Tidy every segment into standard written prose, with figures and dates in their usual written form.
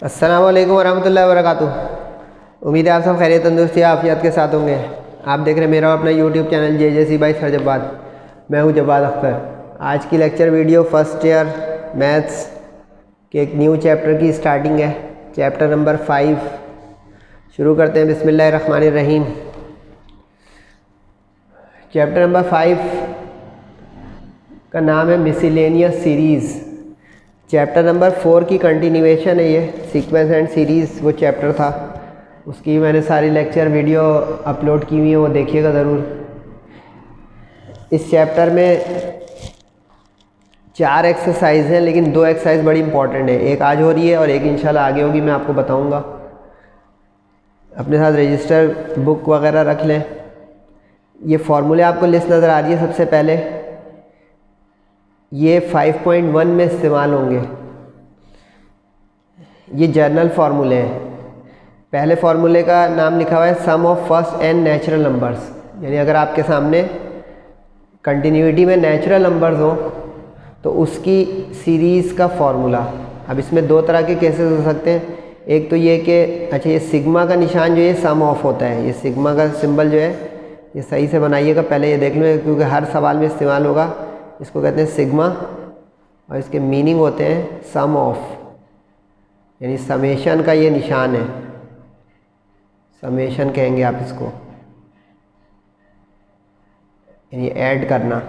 अस्सलाम वालेकुम वरहमतुल्लाहि वबरकातुहू। उम्मीद है आप सब खैरियत तंदुरुस्ती आफियत के साथ होंगे। आप देख रहे हैं मेरा अपना YouTube channel JJC by sir Jabbad. मैं हूं जब्बाद अख्तर। आज की lecture video first year maths के एक न्यू चैप्टर की स्टार्टिंग है, चैप्टर नंबर 5। शुरू करते हैं बिस्मिल्लाहिर्रहमानिर्रहीम। चैप्टर नंबर 5 का नाम है मिसलेनियस सीरीज़। चैप्टर नंबर 4 की कंटिन्यूएशन है ये, सीक्वेंस एंड सीरीज़ वो चैप्टर था, उसकी मैंने सारी लेक्चर वीडियो अपलोड की हुई है, वो देखिएगा ज़रूर। इस चैप्टर में 4 एक्सरसाइज हैं, लेकिन 2 एक्सरसाइज बड़ी इंपॉर्टेंट है। एक आज हो रही है और एक इंशाल्लाह आगे होगी, मैं आपको बताऊंगा। अपने साथ रजिस्टर बुक वगैरह रख लें। ये फार्मूले आपको लिस्ट नज़र आ रही है। सबसे पहले ये 5.1 में इस्तेमाल होंगे। ये जर्नल फार्मूले हैं। पहले फार्मूले का नाम लिखा हुआ है sum of first n natural numbers, यानी अगर आपके सामने कंटिन्यूटी में नेचुरल नंबर्स हो तो उसकी सीरीज़ का फार्मूला। अब इसमें 2 तरह के केसेस हो सकते हैं। एक तो ये कि अच्छा, ये सिग्मा का निशान जो है सम ऑफ होता है। ये सिग्मा का सिंबल जो है ये सही से बनाइएगा, पहले ये देख लो क्योंकि हर सवाल में इस्तेमाल होगा। इसको कहते हैं सिग्मा और इसके मीनिंग होते हैं सम ऑफ, यानी समेशन का ये निशान है, समेशन कहेंगे आप इसको, यानी ऐड करना।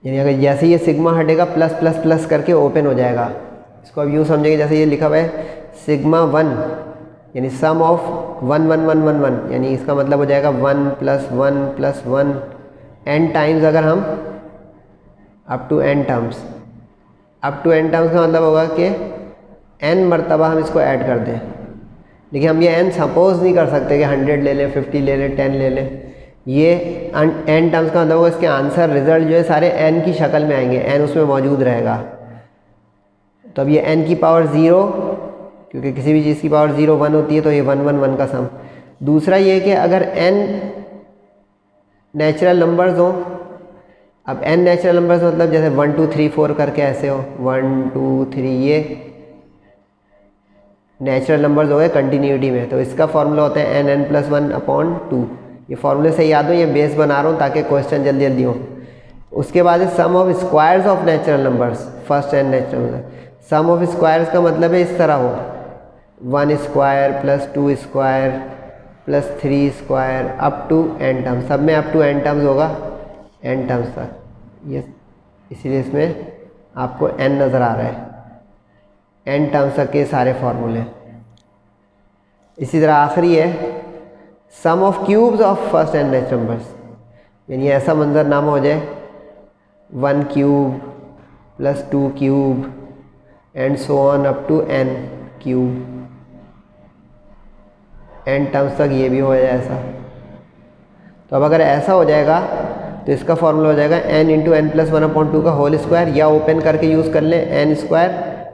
यानी अगर जैसे ये सिग्मा हटेगा प्लस प्लस प्लस करके ओपन हो जाएगा। इसको अब यूँ समझेंगे जैसे ये लिखा हुआ है सिग्मा 1, यानी सम ऑफ 1 1 1 1 1, यानी इसका मतलब हो जाएगा 1 + 1 + 1 n टाइम्स। अगर हम up to n terms, up to n terms का मतलब होगा कि n मरतबा हम इसको ऐड कर दें। लेकिन हम ये n सपोज नहीं कर सकते कि 100 ले लें, 50 ले लें, 10 ले लें। ये n टर्म्स का मतलब होगा इसके आंसर रिजल्ट जो है सारे n की शक्ल में आएंगे, n उसमें मौजूद रहेगा। तो अब ये n की पावर 0, क्योंकि किसी भी चीज़ की पावर 0 1 होती है, तो ये 1 1 1 का सम। दूसरा ये कि अगर n नेचुरल नंबर्स हो, अब n नेचुरल नंबर्स मतलब जैसे 1 2 3 4 करके ऐसे हो, 1 2 3, ये नेचुरल नंबर्स हो गए कंटिन्यूटी में। तो इसका फॉर्मूला होता है n n + 1/2। ये फॉर्मूले से याद हो, ये बेस बना रहा हूँ ताकि क्वेश्चन जल्दी जल्दी हो। उसके बाद sum of squares of natural numbers, first n natural number. Sum of squares का मतलब है इस तरह हो, 1 square + 2 square + 3 square up to n terms. सब में अप टू n टर्म्स होगा, n टर्म्स तक। ये इसीलिए इसमें आपको n नज़र आ रहा है, n टर्म्स तक के सारे फार्मूले। इसी तरह आखिरी है sum of cubes of first n natural numbers, यानी ऐसा मंजरनामा हो जाए 1 cube + 2 cube and so on up to n cube, n terms तक ये भी हो जाए ऐसा। तो अब अगर ऐसा हो जाएगा तो इसका फॉर्मूला हो जाएगा n × n + 1/2 का होल स्क्वायर, या ओपन करके यूज़ कर लें n square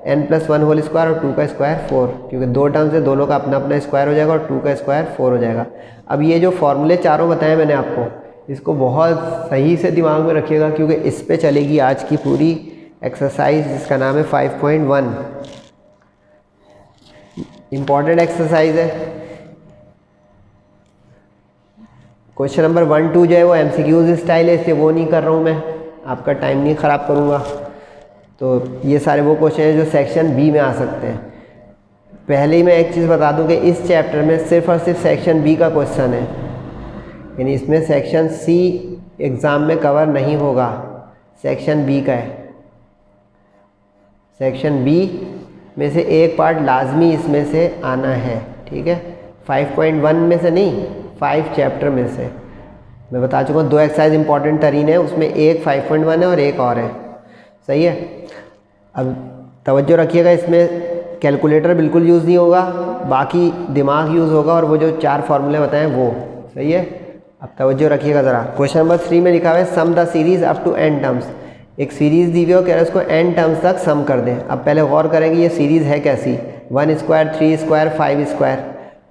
n + 1 whole square और 2 का स्क्वायर 4, क्योंकि 2 टर्म्स है, दोनों का अपना अपना स्क्वायर हो जाएगा और 2 का स्क्वायर 4 हो जाएगा। अब ये जो फॉर्मूले चारों बताए मैंने आपको, इसको बहुत सही से दिमाग में रखिएगा, क्योंकि इस पे चलेगी आज की पूरी एक्सरसाइज, जिसका नाम है 5.1। इम्पॉर्टेंट एक्सरसाइज है। क्वेश्चन नंबर 1 2 जो है वो MCQs स्टाइल है, इसलिए वो नहीं कर रहा हूँ मैं, आपका टाइम नहीं ख़राब करूँगा। तो ये सारे वो क्वेश्चन हैं जो सेक्शन B में आ सकते हैं। पहले ही मैं एक चीज़ बता दूँ कि इस चैप्टर में सिर्फ और सिर्फ सेक्शन B का क्वेश्चन है, यानी इसमें सेक्शन C एग्ज़ाम में कवर नहीं होगा, सेक्शन B का है। सेक्शन B में से एक पार्ट लाजमी इसमें से आना है, ठीक है। 5.1 में से नहीं, 5 चैप्टर में से। मैं बता चुका हूँ 2 एक्सरसाइज इंपॉर्टेंट तरीन है, उसमें एक 5.1 है और एक और है, सही है। अब तवज्जो रखिएगा, इसमें कैलकुलेटर बिल्कुल यूज़ नहीं होगा, बाकी दिमाग यूज़ होगा, और वो जो 4 फार्मूले बताएं वो, सही है। अब तवज्जो रखिएगा ज़रा। क्वेश्चन नंबर 3 में लिखा हुआ है sum the series up to n terms. एक सीरीज़ दी हुई हो, कह रहे हैं उसको n टर्म्स तक सम कर दें। अब पहले गौर करेंगे ये सीरीज़ है कैसी, 1 स्क्वायर 3 स्क्वायर 5 स्क्वायर।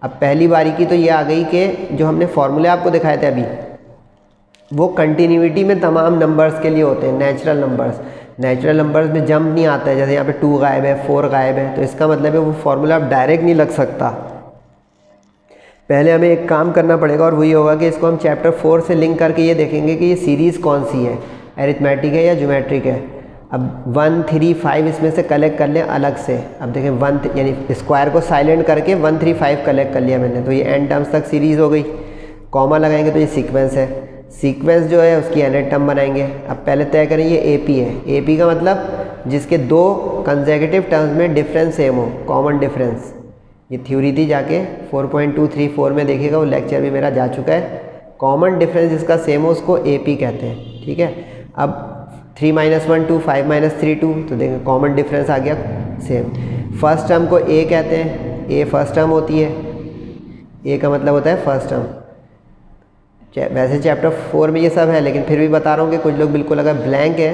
अब पहली बारी की तो ये आ गई कि जो हमने फार्मूले आपको दिखाए थे अभी, वो कंटिन्यूटी में तमाम नंबर्स के लिए होते हैं, नेचुरल नंबर्स। नेचुरल नंबर्स में जंप नहीं आता है, जैसे यहाँ पे 2 गायब है, 4 गायब है, तो इसका मतलब है वो फॉर्मूला अब डायरेक्ट नहीं लग सकता। पहले हमें एक काम करना पड़ेगा और वही होगा कि इसको हम चैप्टर 4 से लिंक करके ये देखेंगे कि ये सीरीज़ कौन सी है, एरिथमेटिक है या ज्योमेट्रिक है। अब 1, 3, 5 इसमें से कलेक्ट कर लें अलग से। अब देखें 1 यानी स्क्वायर को साइलेंट करके 1, 3, 5 कलेक्ट कर लिया मैंने, तो ये n टर्म्स तक सीरीज़ हो गई। कॉमा लगाएंगे तो ये सीक्वेंस है, सीक्वेंस जो है उसकी nth टर्म बनाएंगे। अब पहले तय करें ये AP है, AP का मतलब जिसके 2 कंसेक्यूटिव टर्म्स में डिफरेंस सेम हो, कॉमन डिफरेंस। ये थ्योरी थी, जाके 4.234 में देखिएगा, वो लेक्चर भी मेरा जा चुका है। कॉमन डिफरेंस जिसका सेम हो उसको AP कहते हैं, ठीक है। अब 3 - 1 2, 5 - 3 2, तो देखें कॉमन डिफरेंस आ गया सेम। फर्स्ट टर्म को A कहते हैं, A फर्स्ट टर्म होती है, A का मतलब होता है फर्स्ट टर्म। वैसे चैप्टर 4 में ये सब है, लेकिन फिर भी बता रहा हूँ कि कुछ लोग बिल्कुल अगर ब्लैंक है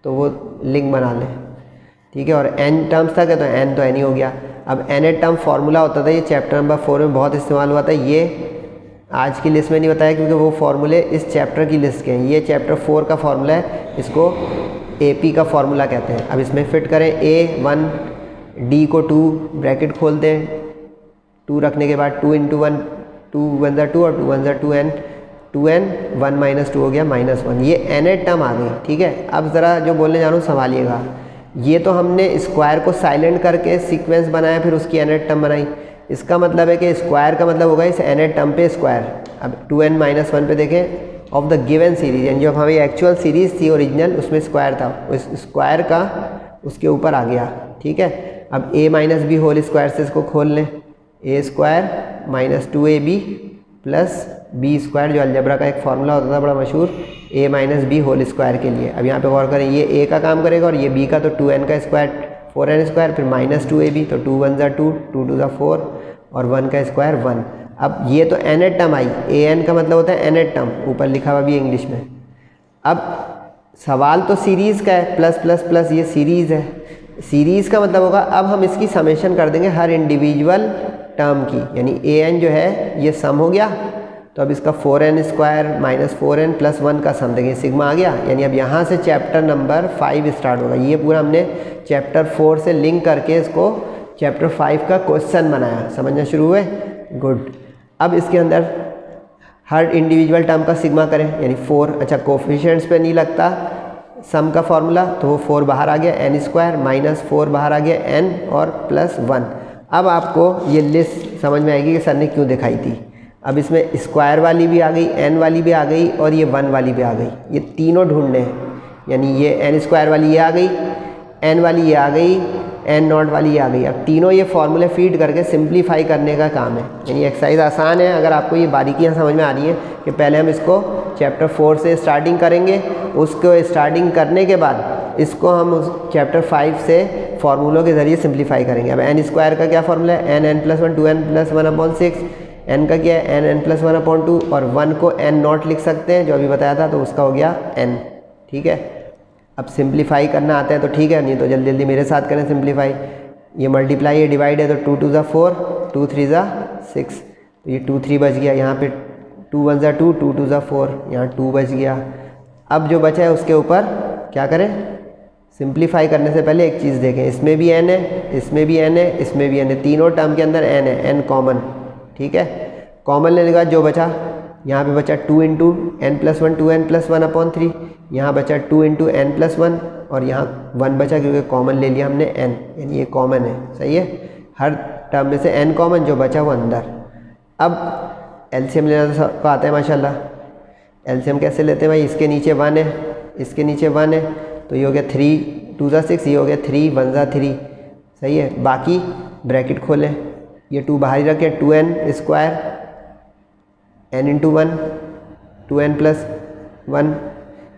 तो वो लिंक बना लें, ठीक है। और n टर्म्स तक है तो n तो n ही हो गया। अब nth टर्म फार्मूला होता था, ये चैप्टर नंबर 4 में बहुत इस्तेमाल हुआ था। ये आज की लिस्ट में नहीं बताया क्योंकि वो फार्मूले इस चैप्टर की लिस्ट के हैं। ये चैप्टर 4 का फार्मूला है, इसको AP का फार्मूला कहते हैं। अब इसमें फिट करें A1, D को 2 ब्रैकेट खोल दें, 2 रखने के बाद 2 × 1, 2 × 1 = 2 और 2 × 2n, 2n 1 - 2 हो गया -1। ये nth टर्म आ गई, ठीक है। अब ज़रा जो बोलने जा रहा हूँ संभालिएगा। ये तो हमने स्क्वायर को साइलेंट करके सीक्वेंस बनाया, फिर उसकी nth टर्म बनाई। इसका मतलब है कि स्क्वायर का मतलब होगा इस nth टर्म पे स्क्वायर। अब 2n - 1 पे देखें, ऑफ द गिवन सीरीज, यानी जो हमारी एक्चुअल सीरीज़ थी ओरिजिनल, उसमें स्क्वायर था, उस स्क्वायर का उसके ऊपर आ गया, ठीक है। अब a - b होल स्क्वायर से इसको खोल लें, a² - 2ab + b स्क्वायर, जो अलजेब्रा का एक फार्मूला होता था बड़ा मशहूर, a - b होल स्क्वायर के लिए। अब यहाँ पे गौर करें, ये a का काम करेगा और ये b का, तो 2n का स्क्वायर 4n², फिर -2ab, तो 2 × 1 = 2, 2 × 2 = 4 और 1 का स्क्वायर 1। अब ये तो nth टर्म आई, an का मतलब होता है nth टर्म, ऊपर लिखा हुआ भी इंग्लिश में। अब सवाल तो सीरीज़ का है, प्लस प्लस प्लस, ये सीरीज़ है। सीरीज़ का मतलब होगा अब हम इसकी समेशन कर देंगे हर इंडिविजुअल टर्म की, यानी an जो है ये सम हो गया, तो अब इसका 4n² - 4n + 1 का सम देंगे, सिग्मा आ गया। यानी अब यहाँ से चैप्टर नंबर 5 स्टार्ट होगा। ये पूरा हमने चैप्टर 4 से लिंक करके इसको चैप्टर 5 का क्वेश्चन बनाया, समझना शुरू हुए, गुड। अब इसके अंदर हर इंडिविजुअल टर्म का सिग्मा करें, यानी 4, अच्छा कोफिशिएंट्स पे नहीं लगता सम का फार्मूला, तो वो 4 बाहर आ गया, n² - 4 बाहर आ गया, n और +1। अब आपको ये लिस्ट समझ में आएगी कि सर ने क्यों दिखाई थी। अब इसमें स्क्वायर वाली भी आ गई, n वाली भी आ गई और ये 1 वाली भी आ गई, ये तीनों ढूंढने हैं। यानी ये n² वाली ये आ गई, n वाली ये आ गई, n0 वाली ये आ गई। अब तीनों ये फार्मूले फीड करके सिंप्लीफाई करने का काम है। यानी एक्सरसाइज आसान है, अगर आपको ये बारीकियाँ समझ में आ रही हैं कि पहले हम इसको चैप्टर 4 से स्टार्टिंग करेंगे, उसको स्टार्टिंग करने के बाद इसको हम उस चैप्टर 5 से फार्मूलों के ज़रिए सिंप्लीफाई करेंगे। अब n² का क्या फार्मूला है, n + 1 2n + 1/6, n का क्या है n + 1/2, और 1 को n0 लिख सकते हैं जो अभी बताया था, तो उसका हो गया n, ठीक है। अब सिंप्लीफाई करना आता है तो ठीक है, नहीं तो जल्दी जल्दी मेरे साथ करें सिंप्लीफाई। ये मल्टीप्लाई ये डिवाइड है, तो 2 × 2 = 4, 2 × 3 = 6, तो ये 2 3 बच गया। यहाँ पे 2 × 1 = 2, 2 × 2 = 4, यहाँ 2 बच गया। अब जो बचा है उसके ऊपर क्या करें, सिंप्लीफाई करने से पहले एक चीज़ देखें, इसमें भी n है, इसमें भी n है, इसमें भी n है, तीनों टर्म के अंदर n है, n कॉमन, ठीक है। कॉमन लेने के बाद जो बचा, यहाँ पे बचा 2 × n + 1 2n + 1/3, यहाँ बचा 2 × n + 1 और यहाँ 1 बचा क्योंकि कॉमन ले लिया हमने n, यानी ये कॉमन है, सही है। हर टर्म में से n कॉमन, जो बचा वो अंदर। अब एलसीएम लेना तो सबको आता है माशाल्लाह। एलसीएम कैसे लेते हैं भाई, इसके नीचे 1 है, इसके नीचे 1 है, तो ये हो गया 3 × 2 = 6, ये हो गया 3 × 1 = 3, सही है। बाकी ब्रैकेट खोलें, ये 2 बाहर ही रखें, 2n² n × 1 2n + 1,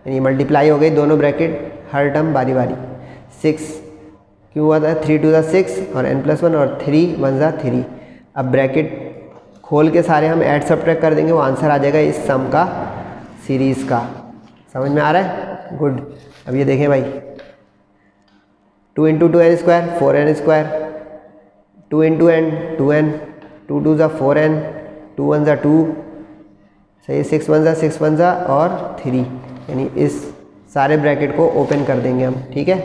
यानी मल्टीप्लाई हो गई दोनों ब्रैकेट, हर टर्म बारी बारी। 6 क्यों हुआ था, 3 × 2 = 6 और n + 1 और 3 × 1 = 3। अब ब्रैकेट खोल के सारे हम ऐड सब्ट्रैक्ट कर देंगे, वो आंसर आ जाएगा इस सम का, सीरीज़ का। समझ में आ रहा है, गुड। अब ये देखें भाई, 2 × 2n² 4n², 2 × n 2n, 2 × 2 = 4n, 2 × 1 = 2, सही, 6 × 1 = 6 × 1 = और 3, यानी इस सारे ब्रैकेट को ओपन कर देंगे हम, ठीक है।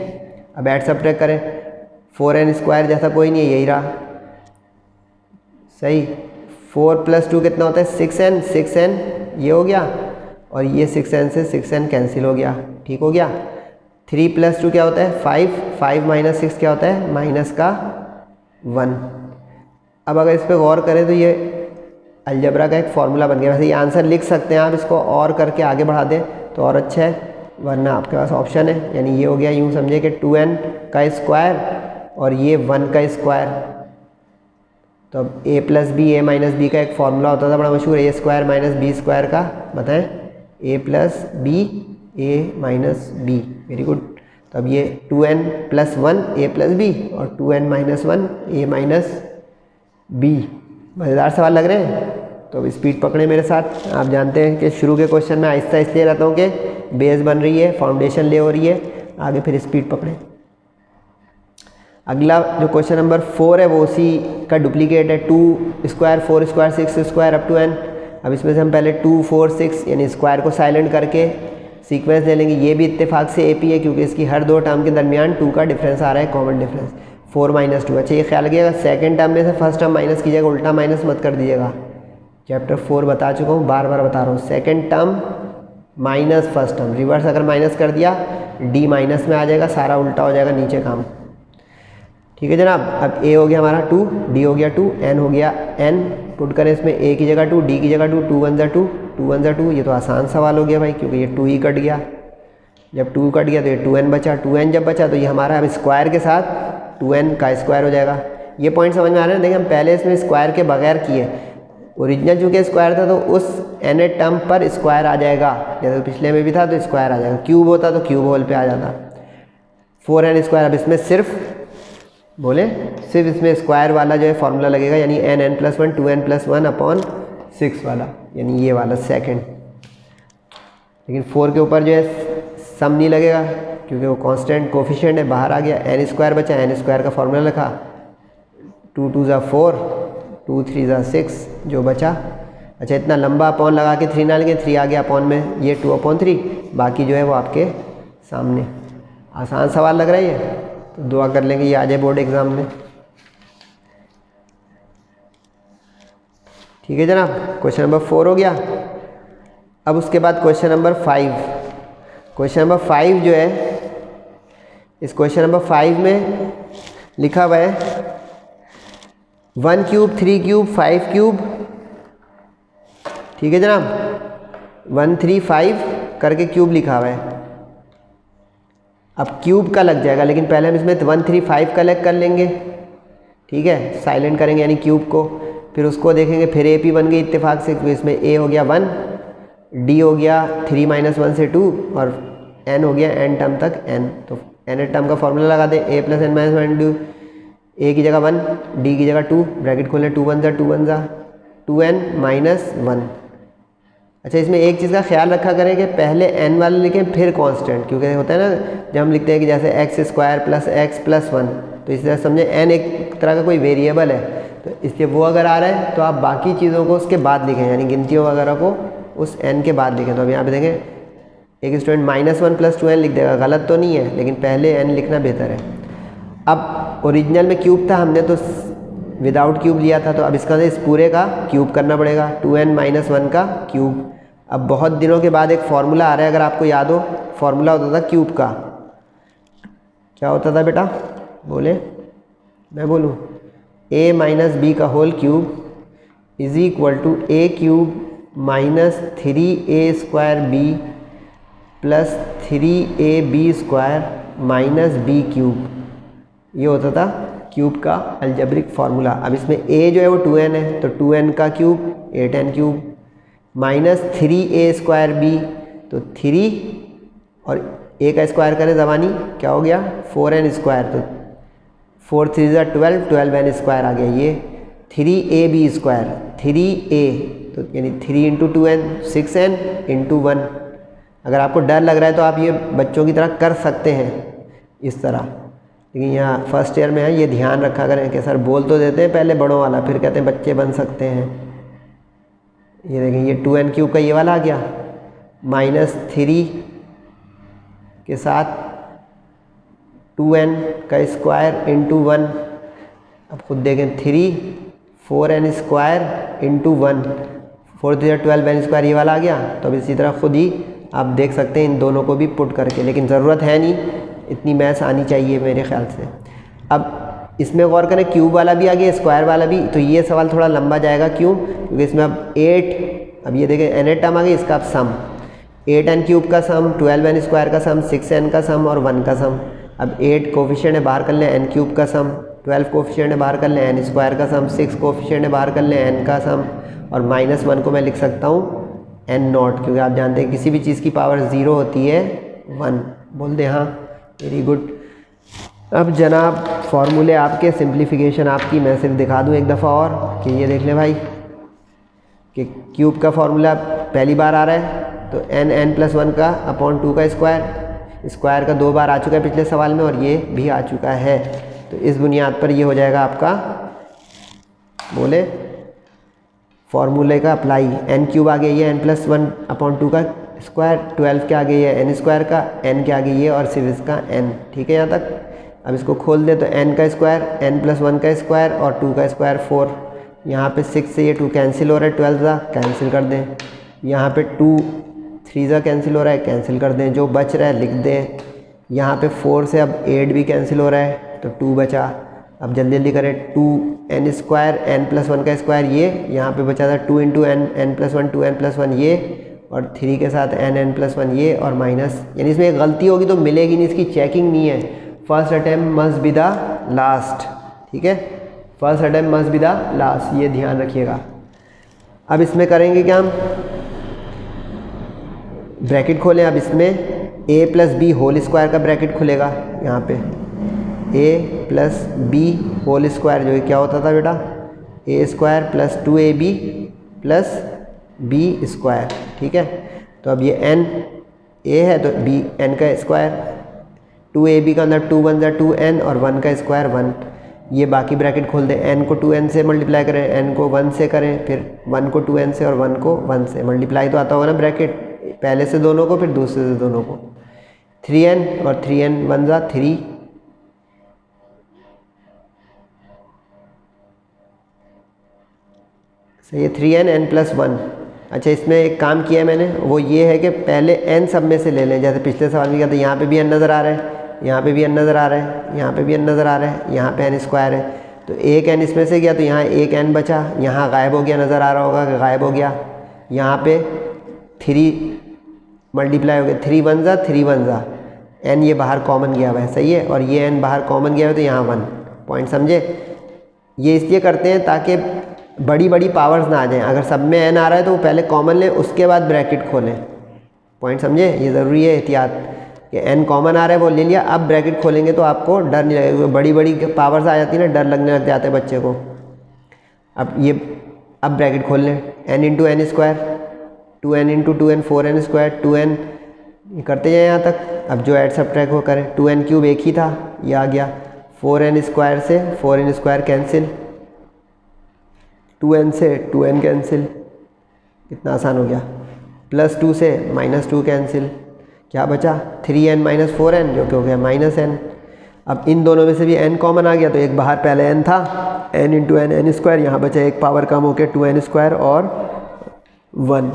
अब ऐड सब्ट्रैक्ट करें, 4n² जैसा कोई नहीं है, यही रहा सही। 4 + 2 कितना होता है 6n, 6n ये हो गया और ये 6n से 6n कैंसिल हो गया, ठीक हो गया। 3 + 2 क्या होता है 5, 5 - 6 क्या होता है -1। अब अगर इस पर गौर करें तो ये अलजेब्रा का एक फार्मूला बन गया। वैसे ये आंसर लिख सकते हैं आप, इसको और करके आगे बढ़ा दें तो और अच्छा है, वरना आपके पास ऑप्शन है। यानी ये हो गया, यूँ समझे कि 2n का स्क्वायर और ये 1 का स्क्वायर। तो अब a + b a - b का एक फार्मूला होता था बड़ा मशहूर, a² - b² का, बताएं a + b a - b, very good. तो अब ये 2n + 1 a + b और 2n - 1 a - b। मज़ेदार सवाल लग रहे हैं। तो अब स्पीड पकड़े मेरे साथ। आप जानते हैं कि शुरू के क्वेश्चन में आहिस्ता इसलिए रहता हूँ कि बेस बन रही है, फाउंडेशन ले हो रही है, आगे फिर स्पीड पकड़े। अगला जो क्वेश्चन नंबर 4 है वो उसी का डुप्लीकेट है, 2², 4², 6² अप टू n। अब इसमें से हम पहले 2, 4, 6 यानी स्क्वायर को साइलेंट करके सीक्वेंस ले लेंगे। ये भी इत्तेफाक से AP है क्योंकि इसकी हर दो टर्म के दरमियान 2 का डिफरेंस आ रहा है, कॉमन डिफरेंस 4 - 2। अच्छा ये ख्याल रखिएगा, सेकंड टर्म में से फर्स्ट टर्म माइनस कीजिएगा, उल्टा माइनस मत कर दीजिएगा। चैप्टर 4 बता चुका हूँ, बार बार बता रहा हूँ, second term minus first term, reverse अगर माइनस कर दिया D माइनस में आ जाएगा, सारा उल्टा हो जाएगा नीचे काम, ठीक है जनाब। अब A हो गया हमारा 2, D हो गया 2, N हो गया n। पुट करें इसमें A की जगह 2, D की जगह 2, 2 × 1 = 2, 2 × 1 = 2। ये तो आसान सवाल हो गया भाई, क्योंकि ये 2 ही कट गया। जब 2 कट गया तो ये 2n बचा, 2n जब बचा तो ये हमारा अब स्क्वायर के साथ 2n का स्क्वायर हो जाएगा। ये पॉइंट समझ में आ रहा है। देखिए हम पहले इसमें स्क्वायर के बगैर किए, ओरिजिनल चूँकि स्क्वायर था तो उस nth टर्म पर स्क्वायर आ जाएगा, जैसे पिछले में भी था तो स्क्वायर आ जाएगा। क्यूब होता तो क्यूब होल पे आ जाता, 4n²। अब इसमें सिर्फ इसमें स्क्वायर वाला जो है फार्मूला लगेगा, यानी n + 1 2n + 1/6 वाला, यानी ये वाला सेकंड। लेकिन 4 के ऊपर जो है सम नहीं लगेगा क्योंकि वो कांस्टेंट कोफिशिएंट है, बाहर आ गया। n² बचा, n² का फार्मूला लिखा, 2 × 2 = 4, 2 × 3 = 6 जो बचा। अच्छा इतना लंबा अपॉन लगा के 3 ना लेंगे, 3 आ गया अपॉन में, ये 2/3, बाकी जो है वो आपके सामने। आसान सवाल लग रहा है ये, तो दुआ कर लेंगे ये आ जाए बोर्ड एग्ज़ाम में, ठीक है जनाब। क्वेश्चन नंबर 4 हो गया। अब उसके बाद क्वेश्चन नंबर 5। क्वेश्चन नंबर 5 जो है, इस क्वेश्चन नंबर 5 में लिखा हुआ है 1 क्यूब 3 क्यूब 5 क्यूब, ठीक है जनाब। 1 3 5 करके क्यूब लिखा हुआ है। अब क्यूब का लग जाएगा, लेकिन पहले हम इसमें 1 3 5 कलेक्ट कर लेंगे, ठीक है, साइलेंट करेंगे यानी क्यूब को, फिर उसको देखेंगे, फिर AP बन गई इत्तेफाक से, क्योंकि इसमें A हो गया 1, D हो गया 3 - 1 से 2 और N हो गया n टर्म तक n। तो n टर्म का फार्मूला लगा दें, A + n - 1 2, A की जगह 1, D की जगह 2, ब्रैकेट खोलें, 2 × 1 = 2 × 1 = 2n - 1। अच्छा इसमें एक चीज़ का ख्याल रखा करें कि पहले n वाले लिखें फिर कांस्टेंट, क्योंकि होता है ना जब हम लिखते हैं कि जैसे x² + x + 1, तो इस तरह समझे n एक तरह का कोई वेरिएबल है, तो इसलिए वो अगर आ रहा है तो आप बाकी चीज़ों को उसके बाद लिखें, यानी गिनतियों वगैरह को उस n के बाद लिखें। तो अब यहाँ पे देखें एक स्टूडेंट -1 + 2n लिख देगा, गलत तो नहीं है, लेकिन पहले n लिखना बेहतर है। अब ओरिजिनल में क्यूब था, हमने तो विदाउट क्यूब लिया था, तो अब इसका इस पूरे का क्यूब करना पड़ेगा, 2n - 1 का क्यूब। अब बहुत दिनों के बाद एक फार्मूला आ रहा है, अगर आपको याद हो, फार्मूला होता था क्यूब का, क्या होता था बेटा, बोले, मैं बोलूँ, a - b का whole cube = a³ - 3a² b + 3ab² - b³। ये होता था क्यूब का अलजेब्रिक फार्मूला। अब इसमें a जो है वो 2n है, तो 2n का cube 8n³ minus 3a² b, तो 3 और a का स्क्वायर करें ज़बानी, क्या हो गया 4n², तो 4 × 3 = 12, 12n² आ गया। ये 3ab², 3a तो यानी 3 × 2n 6n × 1। अगर आपको डर लग रहा है तो आप ये बच्चों की तरह कर सकते हैं इस तरह, लेकिन यहाँ फर्स्ट ईयर में है, ये ध्यान रखा करें कि सर बोल तो देते हैं पहले बड़ों वाला, फिर कहते हैं बच्चे बन सकते हैं। ये देखें ये 2n³ का ये वाला आ गया, -3 के साथ 2n का स्क्वायर इंटू 1, अब खुद देखें 3 4n square into 1, 4 3 12 n square ये वाला आ गया। तो अब इसी तरह खुद ही आप देख सकते हैं इन दोनों को भी पुट करके, लेकिन ज़रूरत है नहीं, इतनी मैथ्स आनी चाहिए मेरे ख्याल से। अब इसमें गौर करें क्यूब वाला भी आ गया, स्क्वायर वाला भी, तो ये सवाल थोड़ा लंबा जाएगा। क्यों? क्योंकि इसमें अब 8, अब ये देखें n टर्म आ गई, इसका अब सम 8n क्यूब का सम, 12n स्क्वायर का सम, 6n का सम और 1 का सम। अब 8 कोफिशिएंट है बाहर कर लें n क्यूब का सम, 12 कोफिशिएंट है बाहर कर लें n स्क्वायर का सम, 6 कोफिशिएंट है बाहर कर लें n का सम, और -1 को मैं लिख सकता हूँ n नॉट, क्योंकि आप जानते हैं किसी भी चीज़ की पावर 0 होती है 1। बोल दे हाँ, वेरी गुड। अब जनाब फॉर्मूले आपके, सिंप्लीफिकेशन आपकी, मैं सिर्फ दिखा दूँ एक दफ़ा और कि ये देख लें भाई कि क्यूब का फार्मूला पहली बार आ रहा है तो n+1 का अपॉन 2 का स्क्वायर, स्क्वायर का 2 बार आ चुका है पिछले सवाल में और ये भी आ चुका है। तो इस बुनियाद पर ये हो जाएगा आपका, बोले फार्मूले का अप्लाई। n क्यूब आ गया ये n+1 अपॉन 2 का स्क्वायर, 12 के आगे ये n स्क्वायर का, n के आगे ये और सिर्फ इसका n। ठीक है यहाँ तक। अब इसको खोल दे तो n का स्क्वायर, n+1 का स्क्वायर और 2 का स्क्वायर 4। यहाँ पे 6 से ये 2 कैंसिल हो रहा है, 12 ज़ा कैंसिल कर दें। यहाँ पे 2 3 ज़ा कैंसिल हो रहा है, कैंसिल कर दें, जो बच रहा है लिख दें। यहाँ पे 4 से अब 8 भी कैंसिल हो रहा है तो 2 बचा। अब जल्दी जल्दी करें, 2n स्क्वायर n+1 का स्क्वायर ये, यहाँ पे बचा था 2 इंटू n+1 2n+1 ये, और 3 के साथ n+1 ये, और माइनस, यानी इसमें एक गलती होगी तो मिलेगी नहीं, इसकी चेकिंग नहीं है। First attempt must be the last. ठीक है, first attempt must be the last, ये ध्यान रखिएगा। अब इसमें करेंगे क्या, हम ब्रैकेट खोलें। अब इसमें a+b होल स्क्वायर का ब्रैकेट खुलेगा, यहाँ पे a+b होल स्क्वायर, जो क्या होता था बेटा, a square plus 2ab plus b square. ठीक है, तो अब ये n a है तो b n का स्क्वायर, 2ab का अंदर 2 1 2n और 1 का स्क्वायर 1। ये बाकी ब्रैकेट खोल दें, n को 2n से मल्टीप्लाई करें, n को 1 से करें, फिर 1 को 2n से और 1 को 1 से मल्टीप्लाई तो आता होगा ना ब्रैकेट, पहले से दोनों को फिर दूसरे से दोनों को। 3n और 3n 1 ज़ा 3, सही है, 3n n+1। अच्छा, इसमें एक काम किया है मैंने, वो ये है कि पहले n सब में से ले लें, जैसे पिछले सवाल में किया था। यहाँ पे भी n नज़र आ रहा है, यहाँ पे भी n नज़र आ रहा है, यहाँ पे भी n नज़र आ रहा है, यहाँ पे n स्क्वायर है, तो एक n इसमें से गया तो यहाँ एक n बचा, यहाँ गायब हो गया, नज़र आ रहा होगा कि गायब हो गया। यहाँ पे 3 मल्टीप्लाई हो गया, 3 1 ज़ा 3 1 ज़ा, n ये बाहर कॉमन गया हुआ है, सही है, और ये n बाहर कॉमन गया हुआ है तो यहाँ 1 पॉइंट, समझे। ये इसलिए करते हैं ताकि बड़ी बड़ी पावर्स ना आ जाएं। अगर सब में n आ रहा है तो वो पहले कॉमन लें, उसके बाद ब्रैकेट खोलें, पॉइंट समझे, ये ज़रूरी है एहतियात कि n कॉमन आ रहा है वो ले लिया, अब ब्रैकेट खोलेंगे तो आपको डर नहीं लगेगा, बड़ी बड़ी पावर्स आ जाती है ना, डर लगने लग जाता है बच्चे को। अब ब्रैकेट खोल लें, n into n square, 2n into 2n 4n square 2n, ये करते जाए यहाँ तक। अब जो ऐड सब्ट्रैक्ट वो करें, 2n क्यूब एक ही था, ये आ गया, 4n स्क्वायर से 4n स्क्वायर कैंसिल, 2n से 2n कैंसिल, कितना आसान हो गया, +2 से -2 कैंसिल, क्या बचा 3n - 4n जो कि हो गया -n। अब इन दोनों में से भी n कॉमन आ गया तो एक बाहर पहले n था, n इंटू n स्क्वायर, यहाँ बचा एक पावर कम हो गया 2n स्क्वायर और 1।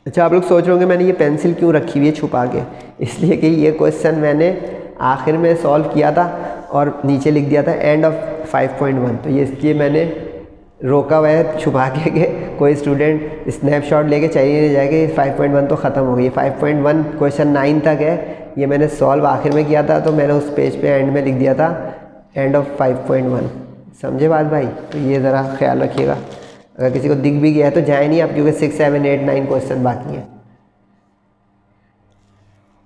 अच्छा, आप लोग सोच रहे होंगे मैंने ये पेंसिल क्यों रखी हुई है छुपा के, इसलिए कि ये क्वेश्चन मैंने आखिर में सॉल्व किया था और नीचे लिख दिया था एंड ऑफ 5.1, तो ये इसलिए मैंने रोका हुआ है छुपा के कोई स्टूडेंट स्नैपशॉट लेके चलिए नहीं जाएगा, ये 5.1 तो ख़त्म हो गई। 5.1 क्वेश्चन 9 तक है, ये मैंने सॉल्व आखिर में किया था, तो मैंने उस पेज पे एंड में लिख दिया था एंड ऑफ 5.1। समझे बात भाई, तो ये ज़रा ख्याल रखिएगा, अगर किसी को दिख भी गया है तो जाए नहीं आप, क्योंकि 6 7 8 9 क्वेश्चन बाकी हैं।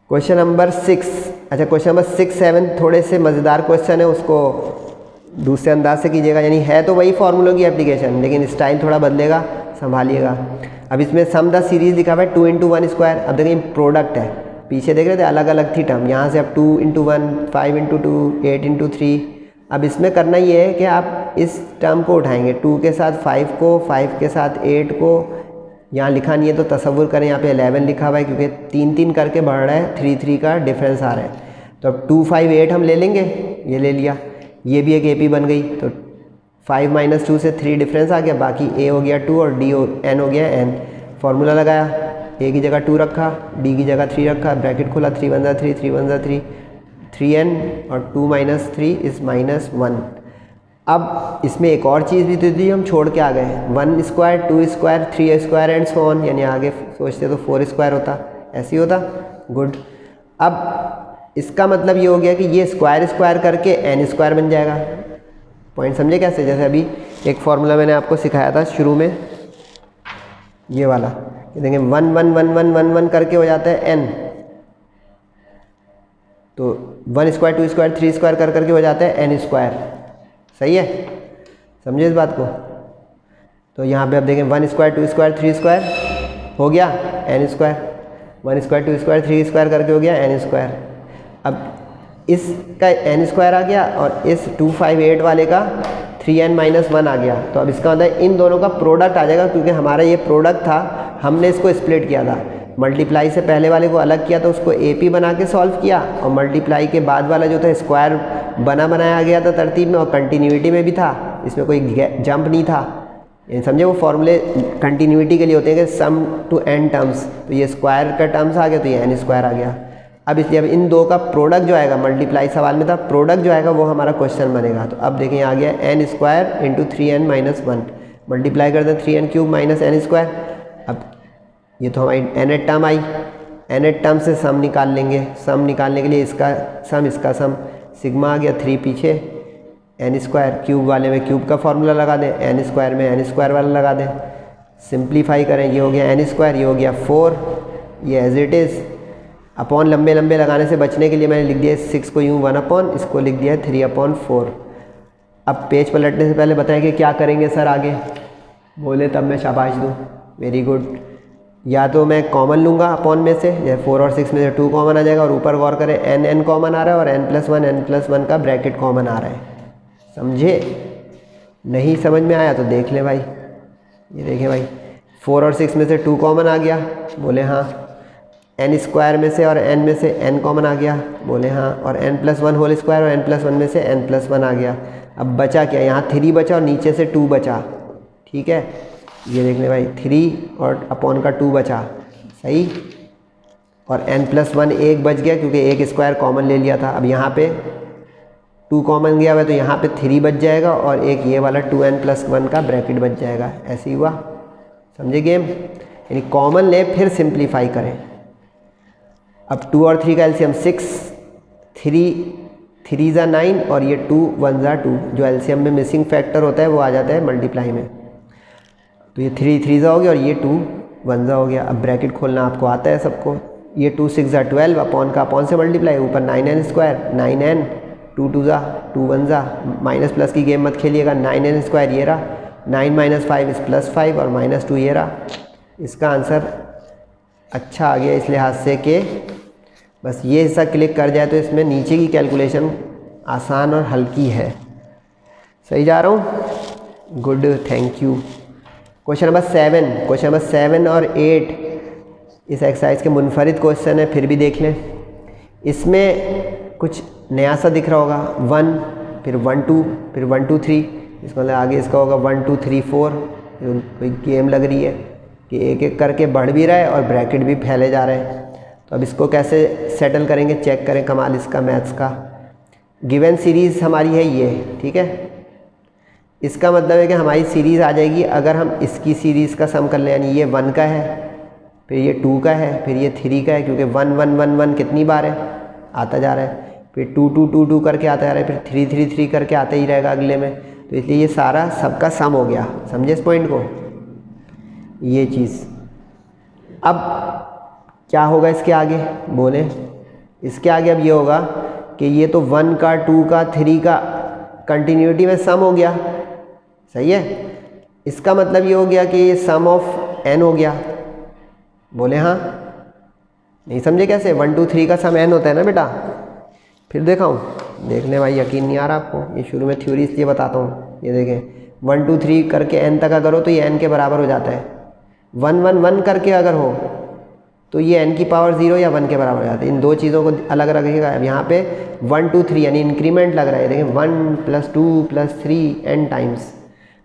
क्वेश्चन नंबर 6, अच्छा क्वेश्चन नंबर 6 7 थोड़े से मज़ेदार क्वेश्चन है, उसको दूसरे अंदाज से कीजिएगा, यानी है तो वही फार्मूलों की एप्लीकेशन लेकिन स्टाइल थोड़ा बदलेगा, संभालिएगा। अब इसमें सम द सीरीज़ लिखा हुआ है 2 इंटू 1 स्क्वायर। अब देखिए प्रोडक्ट है, पीछे देख रहे थे अलग अलग थी टर्म, यहाँ से अब 2 इंटू 1 5 इंटू 2 8 इंटू 3। अब इसमें करना ये है कि आप इस टर्म को उठाएंगे, 2 के साथ 5 को, 5 के साथ 8 को, यहाँ लिखा नहीं है तो तसव्वुर करें यहाँ पे 11 लिखा हुआ है क्योंकि 3-3 करके बढ़ रहा है, 3-3 का डिफरेंस आ रहा है। तो अब 2 5 8 हम ले लेंगे, ये ले लिया, ये भी एक AP बन गई। तो 5 - 2 से 3 डिफरेंस आ गया, बाकी A हो गया 2 और D N हो गया N। फार्मूला लगाया, A की जगह 2 रखा, D की जगह 3 रखा, ब्रैकेट खोला, 3 1 जा 3, 3 1 जा 3, 3N और 2 - 3 इज़ -1। अब इसमें एक और चीज़ भी तो दी हम छोड़ के आ गए, 1 square 2 square 3 square and so on, यानी आगे सोचते तो 4 स्क्वायर होता, ऐसे ही होता। गुड। अब इसका मतलब ये हो गया कि ये स्क्वायर स्क्वायर करके n स्क्वायर बन जाएगा। पॉइंट समझे कैसे? जैसे अभी एक फार्मूला मैंने आपको सिखाया था शुरू में, ये वाला, ये देखें 1 1 1 1 1 1 करके हो जाता है n, तो 1 स्क्वायर 2 स्क्वायर 3 स्क्वायर कर करके हो जाता है n स्क्वायर। सही है, समझे इस बात को? तो यहाँ पे अब देखें 1 स्क्वायर 2 स्क्वायर 3 स्क्वायर हो गया n square, 1 square 2 square 3 square करके हो गया n स्क्वायर। अब इसका n स्क्वायर आ गया और इस 2 5 8 वाले का 3n - 1 आ गया। तो अब इसका मतलब इन दोनों का प्रोडक्ट आ जाएगा, क्योंकि हमारा ये प्रोडक्ट था, हमने इसको स्प्लिट किया था। मल्टीप्लाई से पहले वाले को अलग किया तो उसको AP बना के सॉल्व किया, और मल्टीप्लाई के बाद वाला जो था स्क्वायर बना बनाया गया था तरतीब में, और कंटिन्यूटी में भी था, इसमें कोई जंप नहीं था। समझे? वो फॉर्मूले कंटिन्यूटी के लिए होते हैं कि सम टू n टर्म्स, तो ये स्क्वायर का टर्म्स आ गया तो ये n स्क्वायर आ गया। अब इसलिए अब इन दो का प्रोडक्ट जो आएगा, मल्टीप्लाई सवाल में था, प्रोडक्ट जो आएगा वो हमारा क्वेश्चन बनेगा। तो अब देखें आ गया n square into 3n - 1, multiply करते हैं 3n cube minus n square. अब ये तो हमारी nth टर्म आई, nth टर्म से सम निकाल लेंगे, सम निकालने के लिए इसका सम, सिग्मा आ गया, 3 पीछे n स्क्वायर, क्यूब वाले में क्यूब का फार्मूला लगा दें, n स्क्वायर में n स्क्वायर वाला लगा दें, सिंप्लीफाई करें, ये हो गया n स्क्वायर, ये हो गया 4, ये एज इट इज़। अपॉन लंबे लंबे लगाने से बचने के लिए मैंने लिख दिया 6 को यूँ 1 अपॉन, इसको लिख दिया 3/4। अब पेज पलटने से पहले बताएं कि क्या करेंगे सर आगे, बोले तब मैं शाबाश दूँ। Very good. या तो मैं कॉमन लूँगा अपॉन में से, जैसे 4 और 6 में से 2 कॉमन आ जाएगा, और ऊपर गौर करें n कॉमन आ रहा है और n+1 का ब्रैकेट कॉमन आ रहा है। समझे? नहीं समझ में आया तो देख ले भाई, ये देखें भाई 4 और 6 में से 2 कॉमन आ गया, बोले हाँ। n स्क्वायर में से और n में से n कॉमन आ गया, बोले हाँ। और n+1 होल स्क्वायर और n+1 में से n+1 आ गया। अब बचा क्या? यहाँ 3 बचा और नीचे से 2 बचा। ठीक है, ये देख ले भाई 3 और अपॉन का 2 बचा, सही। और n+1 एक बच गया क्योंकि एक स्क्वायर कॉमन ले लिया था। अब यहाँ पे 2 कॉमन गया हुआ है तो यहाँ पे 3 बच जाएगा और एक ये वाला 2n+1 का ब्रैकेट बच जाएगा। ऐसे ही हुआ, समझे गेम? यानी कॉमन ले फिर सिंप्लीफाई करें। अब 2 और 3 का एलसीएम 6, 3 × 9 और ये 2 1 × 2, जो एलसीएम में मिसिंग फैक्टर होता है वो आ जाता है मल्टीप्लाई में। तो ये 3 3 हो गया और ये 2 1 हो गया। अब ब्रैकेट खोलना आपको आता है सबको। ये 2 6 × 12, अपॉन का अपॉन से मल्टीप्लाई, ऊपर 9n स्क्वायर, 9n, 2 2 ज़ा 2 1 ज़ा, माइनस प्लस की गेम मत खेलिएगा। 9n स्क्वायर ये रहा, 9 - 5 इज़ +5 और -2 ये रहा। इसका आंसर अच्छा आ गया इस लिहाज से कि बस ये हिस्सा क्लिक कर जाए तो इसमें नीचे की कैलकुलेशन आसान और हल्की है। सही जा रहा हूँ? Good, thank you. Question number 7 और 8 इस एक्सरसाइज के मुनफरिद क्वेश्चन है, फिर भी देख लें। इसमें कुछ नया सा दिख रहा होगा, 1 फिर 1 2 फिर 1 2 3, इसका मतलब आगे इसका होगा 1 2 3 4। कोई गेम लग रही है कि एक एक करके बढ़ भी रहा है और ब्रैकेट भी फैले जा रहे हैं। तो अब इसको कैसे सेटल करेंगे, चेक करें कमाल इसका मैथ्स का। गिवन सीरीज़ हमारी है ये, ठीक है। इसका मतलब है कि हमारी सीरीज़ आ जाएगी अगर हम इसकी सीरीज़ का सम कर लें, यानी ये 1 का है, फिर ये 2 का है, फिर ये 3 का है, क्योंकि 1 1 1 1 कितनी बार है, आता जा रहा है, फिर 2 2 2 2 करके आता जा रहा है, फिर 3 3 3 करके आता ही रहेगा अगले में। तो इसलिए ये सारा सबका सम हो गया। समझे इस पॉइंट को? ये चीज़ अब क्या होगा इसके आगे, बोले इसके आगे अब ये होगा कि ये तो 1 का 2 का 3 का कंटिन्यूटी में सम हो गया, सही है। इसका मतलब ये हो गया कि ये सम ऑफ n हो गया, बोले हाँ। नहीं समझे कैसे? 1 2 3 का सम n होता है ना बेटा। फिर दिखाऊं, देख लें भाई, यकीन नहीं आ रहा आपको, ये शुरू में थ्योरी इसलिए बताता हूँ। ये देखें 1 2 3 करके n तक अगर हो तो ये n के बराबर हो जाता है। 1 करके अगर हो तो ये n की पावर 0 या 1 के बराबर हो जाता है। इन दो चीज़ों को अलग रखिएगा। अब यहाँ पे 1 2 3 यानी इंक्रीमेंट लग रहा है, देखिए 1 + 2 + 3 n टाइम्स।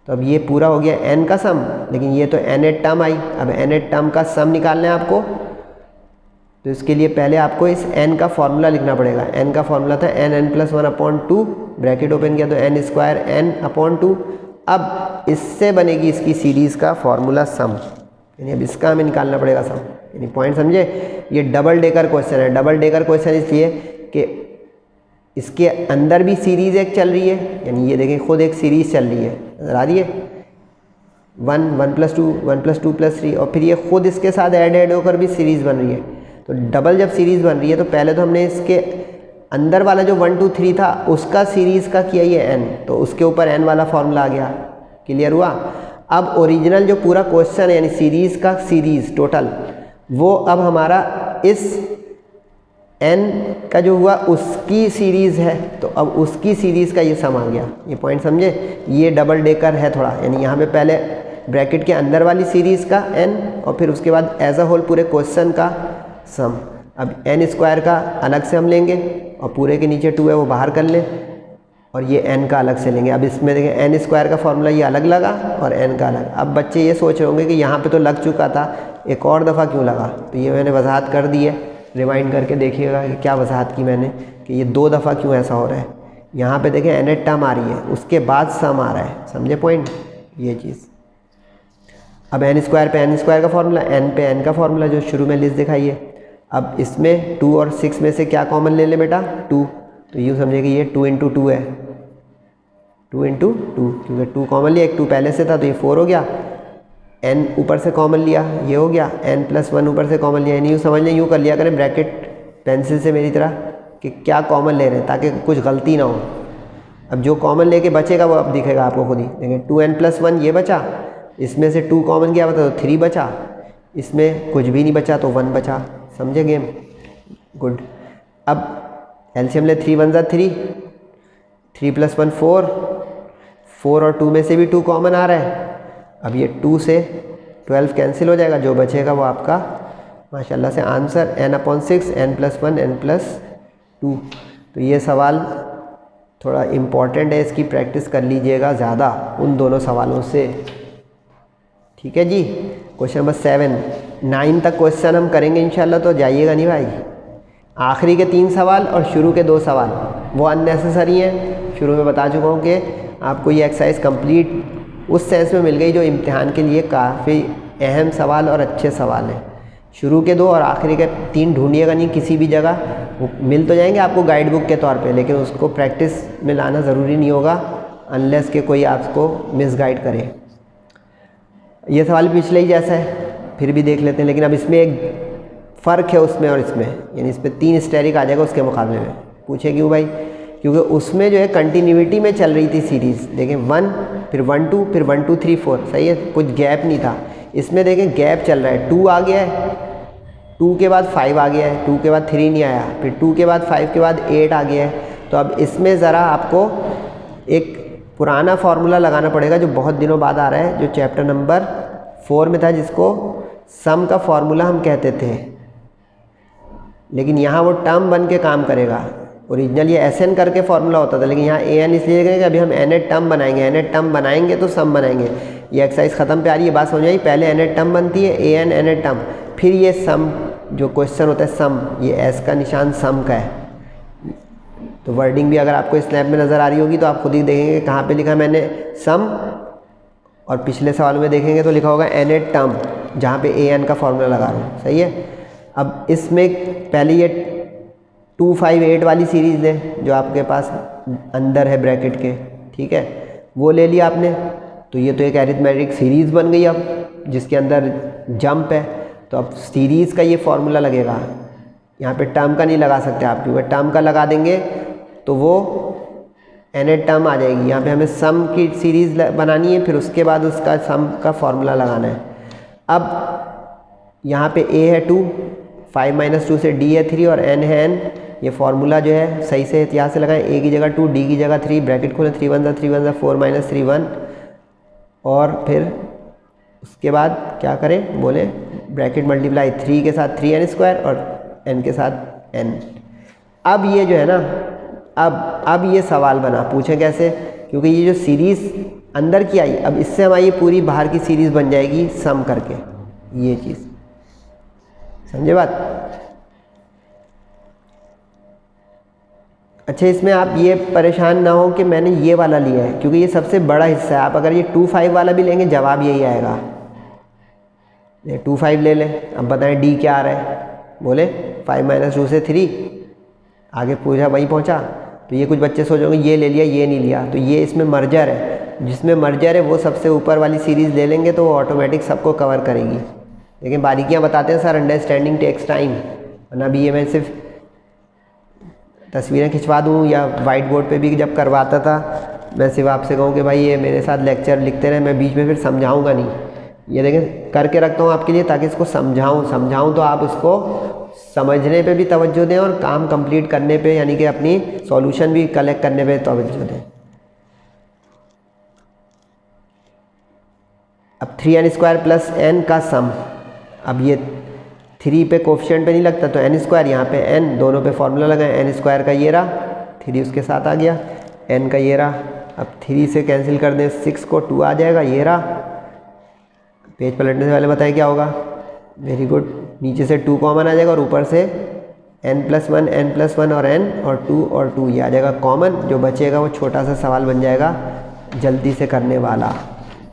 तो अब ये पूरा हो गया n का सम, लेकिन ये तो nth टर्म आई। अब nth टर्म का सम निकालना है आपको, तो इसके लिए पहले आपको इस n का फॉर्मूला लिखना पड़ेगा। n का फॉर्मूला था n+1/2, ब्रैकेट ओपन किया तो n² n/2। अब इससे बनेगी इसकी सीरीज़ का फॉर्मूला सम, यानी अब इसका हमें निकालना पड़ेगा सम। यानी पॉइंट समझे, ये डबल डेकर क्वेश्चन है। डबल डेकर क्वेश्चन इसलिए कि इसके अंदर भी सीरीज़ एक चल रही है, यानी ये देखें खुद एक सीरीज़ चल रही है, नजर आ रही है 1 1 + 2 1 + 2 + 3, और फिर ये खुद इसके साथ ऐड होकर भी सीरीज़ बन रही है। तो डबल जब सीरीज़ बन रही है तो पहले तो हमने इसके अंदर वाला जो 1 2 3 था उसका सीरीज़ का किया ये n, तो उसके ऊपर n वाला फॉर्मूला आ गया। क्लियर हुआ। अब ओरिजिनल जो पूरा क्वेश्चन है यानी सीरीज़ का सीरीज़ टोटल, वो अब हमारा इस n का जो हुआ उसकी सीरीज़ है, तो अब उसकी सीरीज़ का ये सम आ गया। ये पॉइंट समझे, ये डबल डेकर है थोड़ा, यानी यहाँ पे पहले ब्रैकेट के अंदर वाली सीरीज़ का n और फिर उसके बाद एज अ होल पूरे क्वेश्चन का सम। अब n² का अलग से हम लेंगे और पूरे के नीचे 2 है वो बाहर कर लें, और ये n का अलग से लेंगे। अब इसमें देखें n² का फॉर्मूला ये अलग लगा और n का अलग। अब बच्चे ये सोच रहे होंगे कि यहाँ पे तो लग चुका था, एक और दफ़ा क्यों लगा, तो ये मैंने वजाहत कर दी है। रिवाइंड करके देखिएगा कि क्या वजाहत की मैंने, कि ये 2 दफ़ा क्यों ऐसा हो रहा है। यहाँ पे देखें nth टर्म आ रही है, उसके बाद सम आ रहा है, समझे पॉइंट, ये चीज़। अब n² पे n² का फॉर्मूला, n पे n का फॉर्मूला जो शुरू में लिस्ट दिखाई है। अब इसमें 2 और 6 में से क्या कॉमन ले ले बेटा, 2, तो यूँ समझे कि ये 2 × 2 है, 2 × 2, क्योंकि 2 कॉमन लिया, एक 2 पहले से था तो ये 4 हो गया। n ऊपर से कॉमन लिया, ये हो गया। n+1 ऊपर से कॉमन लिया, यानी यूँ समझ लें, यूँ कर लिया करें ब्रैकेट पेंसिल से मेरी तरह, कि क्या कॉमन ले रहे हैं ताकि कुछ गलती ना हो। अब जो कॉमन लेके बचेगा वो अब दिखेगा आपको खुद ही। देखिए 2n+1 ये बचा, इसमें से 2 कॉमन गया बता तो 3 बचा, इसमें कुछ भी नहीं बचा तो 1 बचा। समझे गेम, गुड। अब एलसीएम ले, 3 × 1 = 3, 3 + 1 4, 4 और 2 में से भी 2 कॉमन आ रहा है। अब ये 2 से 12 कैंसिल हो जाएगा, जो बचेगा वो आपका माशाल्लाह से आंसर n/6 n+1 n+2। तो ये सवाल थोड़ा इम्पॉर्टेंट है, इसकी प्रैक्टिस कर लीजिएगा ज़्यादा उन दोनों सवालों से। ठीक है जी। क्वेश्चन नंबर 7 9 तक क्वेश्चन हम करेंगे इंशाल्लाह, तो जाइएगा नहीं भाई। आखिरी के 3 सवाल और शुरू के 2 सवाल वो अननेसेसरी हैं। शुरू में बता चुका हूँ कि आपको ये एक्सरसाइज कंप्लीट उस सेंस में मिल गई जो इम्तिहान के लिए काफ़ी अहम सवाल और अच्छे सवाल हैं। शुरू के 2 और आखिरी के 3 ढूंढिएगा नहीं किसी भी जगह, वो मिल तो जाएंगे आपको गाइड बुक के तौर पे, लेकिन उसको प्रैक्टिस में लाना ज़रूरी नहीं होगा अनलेस कि कोई आपको मिसगाइड करे। ये सवाल पिछले ही जैसा है, फिर भी देख लेते हैं, लेकिन अब इसमें एक फ़र्क है उसमें और इसमें, यानी इस पर 3 स्टेरिक आ जाएगा उसके मुकाबले में। पूछे क्यों भाई, क्योंकि उसमें जो है कंटिन्यूटी में चल रही थी सीरीज़। देखें 1 फिर 1 2 फिर 1 2 3 4, सही है, कुछ गैप नहीं था। इसमें देखें गैप चल रहा है, 2 आ गया है, 2 के बाद 5 आ गया है, 2 के बाद 3 नहीं आया, फिर 2 के बाद 5 के बाद 8 आ गया है। तो अब इसमें ज़रा आपको एक पुराना फार्मूला लगाना पड़ेगा जो बहुत दिनों बाद आ रहा है, जो चैप्टर नंबर 4 में था, जिसको सम का फार्मूला हम कहते थे, लेकिन यहाँ वो टर्म बन के काम करेगा। ओरिजिनल ये एस एन करके फार्मूला होता था, लेकिन यहाँ ए एन इसलिए करेंगे अभी हम एन एट टर्म बनाएंगे। एन एट टर्म बनाएंगे तो सम बनाएंगे। ये एक्सरसाइज ख़त्म पे आ रही है, बात समझ आई। पहले एन एट टर्म बनती है, A N N eight term, फिर ये सम जो क्वेश्चन होता है सम, ये एस का निशान सम का है। तो वर्डिंग भी अगर आपको स्नैप में नज़र आ रही होगी तो आप खुद ही देखेंगे कहाँ पे लिखा है मैंने सम, और पिछले सवाल में देखेंगे तो लिखा होगा एन एट टर्म, जहाँ पे ए एन का फार्मूला लगा रहा हूँ, सही है। अब इसमें पहले ये 2 5 8 वाली सीरीज़ लें जो आपके पास अंदर है ब्रैकेट के, ठीक है, वो ले लिया आपने। तो ये तो एक एरिथमेटिक सीरीज़ बन गई अब, जिसके अंदर जंप है। तो अब सीरीज़ का ये फार्मूला लगेगा, यहाँ पे टर्म का नहीं लगा सकते आप, क्योंकि टर्म का लगा देंगे तो वो एन एट टर्म आ जाएगी। यहाँ पे हमें सम की सीरीज़ बनानी है, फिर उसके बाद उसका सम का फार्मूला लगाना है। अब यहाँ पे ए है 2, 5 - 2 से डी है 3 और एन है n। ये फार्मूला जो है सही से एहतियात से लगाएं, ए की जगह 2, डी की जगह 3, ब्रैकेट खोलें, 3 × 1 = 3 × 4 - 3 1, और फिर उसके बाद क्या करें, बोले ब्रैकेट मल्टीप्लाई 3 के साथ 3n² और n के साथ n। अब ये जो है ना, अब ये सवाल बना, पूछे कैसे, क्योंकि ये जो सीरीज़ अंदर की आई, अब इससे हमारी पूरी बाहर की सीरीज़ बन जाएगी सम करके, ये चीज़ समझे बात। अच्छा, इसमें आप ये परेशान ना हो कि मैंने ये वाला लिया है, क्योंकि ये सबसे बड़ा हिस्सा है। आप अगर ये 2 5 वाला भी लेंगे जवाब यही आएगा। ये 2 5 ले लें। अब बताएं डी क्या आ रहा है, बोले 5 - 2 से 3, आगे पूछा वहीं पहुंचा। तो ये कुछ बच्चे सोचोगे ये ले लिया ये नहीं लिया, तो ये इसमें मर्जर है, जिसमें मर्जर है वो सबसे ऊपर वाली सीरीज़ ले लेंगे तो वो ऑटोमेटिक सबको कवर करेगी। लेकिन बारीकियाँ बताते हैं सर, अंडरस्टैंडिंग टेक्स टाइम, वरना अभी ये मैं सिर्फ तस्वीरें खिंचवा दूँ या वाइट बोर्ड पे भी जब करवाता था, मैं सिर्फ आपसे कहूँ कि भाई ये मेरे साथ लेक्चर लिखते रहे, मैं बीच में फिर समझाऊँगा नहीं। ये देखें करके रखता हूँ आपके लिए ताकि इसको समझाऊँ तो आप उसको समझने पे भी तवज्जो दें और काम कंप्लीट करने पे, यानी कि अपनी सॉल्यूशन भी कलेक्ट करने पे तवज्जो दें। अब 3n² प्लस n का सम, अब ये 3 पे कोफिशिएंट पे नहीं लगता तो n², यहाँ पे n, दोनों पे फॉर्मूला लगाएं, n² का ये रहा, 3 उसके साथ आ गया, n का ये रहा। अब 3 से कैंसिल कर दें 6 को, 2 आ जाएगा, ये रहा। पेज पलटने से पहले बताएं क्या होगा, वेरी गुड, नीचे से 2 कॉमन आ जाएगा और ऊपर से n+1 n+1 और n और 2 और 2 ये आ जाएगा कॉमन। जो बचेगा वो छोटा सा सवाल बन जाएगा जल्दी से करने वाला।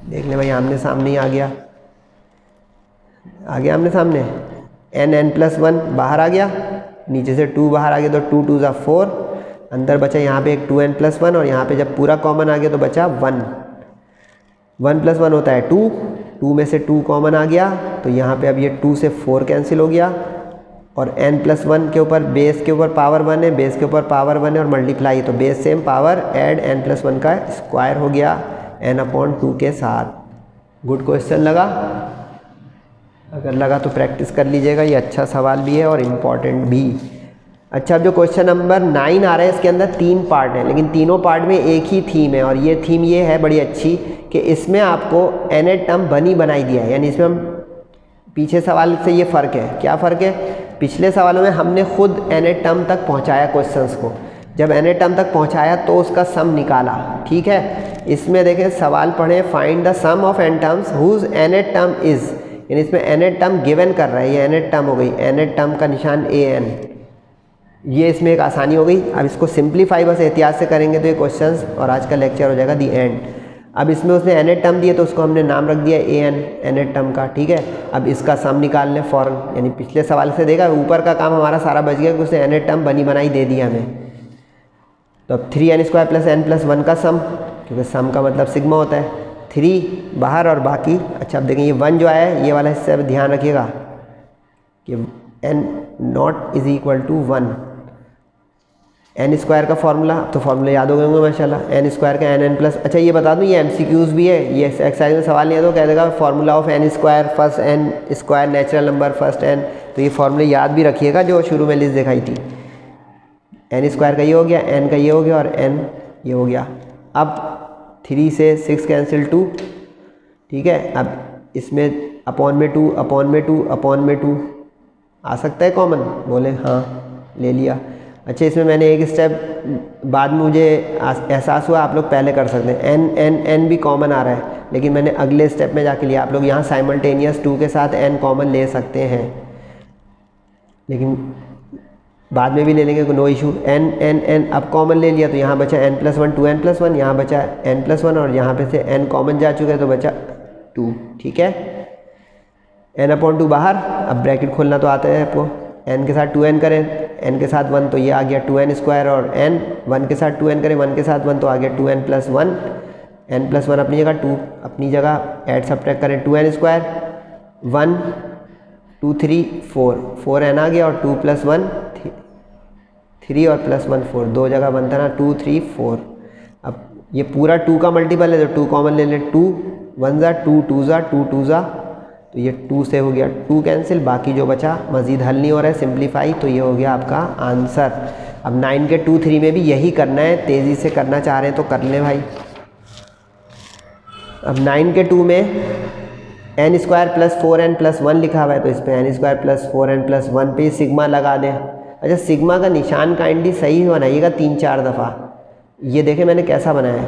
देख ले भाई, आमने सामने ही आ गया आमने सामने, n+1 बाहर आ गया, नीचे से 2 बाहर आ गया तो 2 2 ज़ा 4, अंदर बचा यहाँ पे एक 2n+1 और यहाँ पे जब पूरा कॉमन आ गया तो बचा 1। 1+1 होता है 2, 2 में से 2 कॉमन आ गया तो यहाँ पे अब ये 2 से 4 कैंसिल हो गया और n+1 के ऊपर बेस के ऊपर पावर 1 है, बेस के ऊपर पावर 1 है और मल्टीप्लाई, तो base same power add n+1 का स्क्वायर हो गया n/2 के साथ। गुड क्वेश्चन लगा? अगर लगा तो प्रैक्टिस कर लीजिएगा, ये अच्छा सवाल भी है और इम्पॉर्टेंट भी। अच्छा, अब जो क्वेश्चन नंबर 9 आ रहा है इसके अंदर 3 पार्ट हैं, लेकिन तीनों पार्ट में एक ही थीम है और ये थीम ये है बड़ी अच्छी कि इसमें आपको nth टर्म बनी बनाई दिया है, यानी इसमें हम पीछे सवाल से ये फ़र्क है। क्या फ़र्क है? पिछले सवालों में हमने खुद nth टर्म तक पहुंचाया क्वेश्चंस को, जब nth टर्म तक पहुंचाया तो उसका सम निकाला, ठीक है। इसमें देखें सवाल पढ़ें, find the sum of n terms whose nth term is, यानी इसमें nth टर्म गिवन कर रहा है, ये nth टर्म हो गई, nth टर्म का निशान an, ये इसमें एक आसानी हो गई। अब इसको सिंप्लीफाई बस एहतियात से करेंगे तो ये क्वेश्चंस और आज का लेक्चर हो जाएगा दी एंड। अब इसमें उसने nth टर्म दिए तो उसको हमने नाम रख दिया an, nth टर्म का, ठीक है। अब इसका सम निकाल लें फ़ौरन, यानी पिछले सवाल से देखा ऊपर का काम हमारा सारा बच गया कि उसने nth टर्म बनी बनाई दे दिया हमें। तो अब 3n² प्लस n+1 का सम, क्योंकि सम का मतलब सिग्मा होता है, 3 बाहर और बाकी। अच्छा, अब देखें ये 1 जो आया है ये वाला हिस्सा ध्यान रखिएगा कि n≠= 1, n² का फार्मूला, तो फार्मूला याद हो गए होंगे माशाल्लाह, n² का n+। अच्छा, ये बता दूं ये MCQs भी है, ये एक्सरसाइज में सवाल नहीं है तो कह देगा formula of n², first n² natural number first n, तो ये फार्मूले याद भी रखिएगा जो शुरू में लिस्ट दिखाई थी। n² का ये हो गया, n का ये हो गया और n ये हो गया। अब 3 से 6 कैंसिल 2, ठीक है। अब इसमें अपॉन में 2 अपॉन में 2 अपॉन में 2 आ सकता है कॉमन, बोले हाँ ले लिया। अच्छा, इसमें मैंने एक स्टेप बाद में मुझे एहसास हुआ आप लोग पहले कर सकते हैं, n भी कॉमन आ रहा है, लेकिन मैंने अगले स्टेप में जाके लिया। आप लोग यहाँ साइमल्टेनियस 2 के साथ n कॉमन ले सकते हैं, लेकिन बाद में भी ले लेंगे, नो इशू। n अब कॉमन ले लिया तो यहाँ बचा n+1 2n+1, यहाँ बचा n+1 और यहाँ पे से n कॉमन जा चुका है तो बचा 2, ठीक है। n/2 बाहर, अब ब्रैकेट खोलना तो आता है आपको, n के साथ 2n करें, n के साथ 1 तो ये आ गया 2n² और n 1 के साथ 2n करें, 1 के साथ 1 तो आ गया 2n+1, n+1 अपनी जगह 2 अपनी जगह, ऐड सब्ट्रैक्ट करें 2n² 1 2 3 4 4n आ गया और 2 + 1 3 और +1 4, 2 जगह बनता ना 2 3 4। अब ये पूरा 2 का मल्टीपल है तो 2 कॉमन ले लें, 2 1 ज़ा 2 2 ज़ा 2 2 ज़ा, तो ये 2 से हो गया 2 कैंसिल, बाकी जो बचा मज़ीद हल नहीं हो रहा है सिंप्लीफाई, तो ये हो गया आपका आंसर। अब 9 के 2 3 में भी यही करना है, तेज़ी से करना चाह रहे हैं तो कर लें भाई। अब 9 के 2 में एन स्क्वायर प्लस 4n+1 लिखा हुआ है, तो इस पर एन स्क्वायर प्लस 4n+1 पे सिग्मा लगा दें। अच्छा, सिग्मा का निशान काइंडली सही बनाइएगा 3-4 दफ़ा। ये देखें मैंने कैसा बनाया है,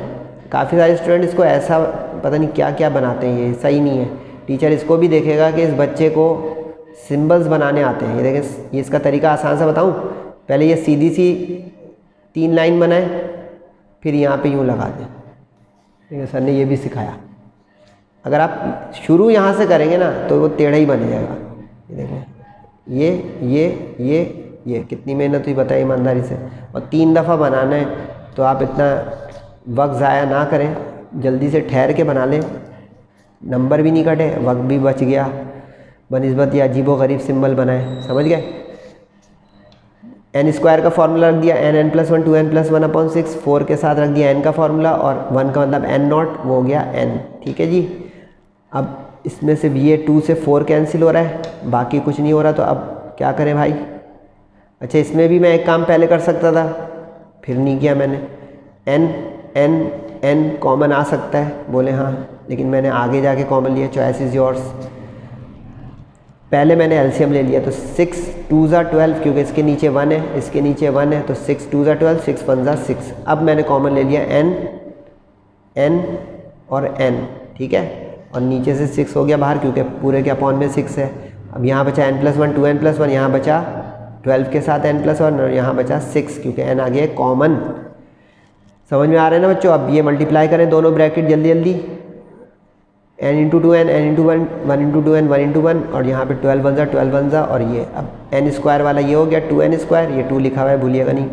काफ़ी सारे स्टूडेंट इसको ऐसा पता नहीं क्या क्या बनाते हैं, ये सही नहीं है। टीचर इसको भी देखेगा कि इस बच्चे को सिंबल्स बनाने आते हैं। ये देखें, ये इसका तरीका आसान सा बताऊं। पहले ये सीधी सी 3 लाइन बनाए, फिर यहाँ पे यूँ लगा दें। ठीक है, सर ने ये भी सिखाया। अगर आप शुरू यहाँ से करेंगे ना तो वो टेढ़ा ही बन जाएगा। ये देखें, ये कितनी मेहनत हुई बताइए ईमानदारी से। और 3 दफ़ा बनाना है, तो आप इतना वक्त ज़ाया ना करें, जल्दी से ठहर के बना लें, नंबर भी नहीं कटे, वक्त भी बच गया, बनिस्बत या अजीबो गरीब सिंबल बनाए। समझ गए? एन स्क्वायर का फार्मूला रख दिया n+1 2n+1/6, 4 के साथ रख दिया n का फार्मूला, और 1 का मतलब n0, वो हो गया n। ठीक है जी। अब इसमें सिर्फ ये 2 से 4 कैंसिल हो रहा है, बाकी कुछ नहीं हो रहा, तो अब क्या करें भाई? अच्छा, इसमें भी मैं एक काम पहले कर सकता था, फिर नहीं किया मैंने। n कॉमन आ सकता है, बोले हाँ, लेकिन मैंने आगे जाके कॉमन लिया। Choice is yours. पहले मैंने एलसीएम ले लिया, तो 6 2 ज़ा 12, क्योंकि इसके नीचे 1 है, इसके नीचे 1 है, तो 6 2 ज़ा 12, 6 1 ज़ा 6। अब मैंने कॉमन ले लिया n और n। ठीक है, और नीचे से 6 हो गया बाहर, क्योंकि पूरे के अपॉन में 6 है। अब यहाँ बचा n+1 2n+1, यहाँ बचा 12 के साथ n+1, और यहाँ बचा 6, क्योंकि n आ गया कॉमन। समझ में आ रहा है ना बच्चों? अब ये मल्टीप्लाई करें दोनों ब्रैकेट जल्दी जल्दी, n × 2n, n × 1, 1 × 2n, 1 × 1, और यहाँ पे 12 1 ज़ा 12 1 ज़ा, और ये अब n स्क्वायर वाला ये हो गया 2n², ये 2 लिखा हुआ है, भूलिएगा नहीं।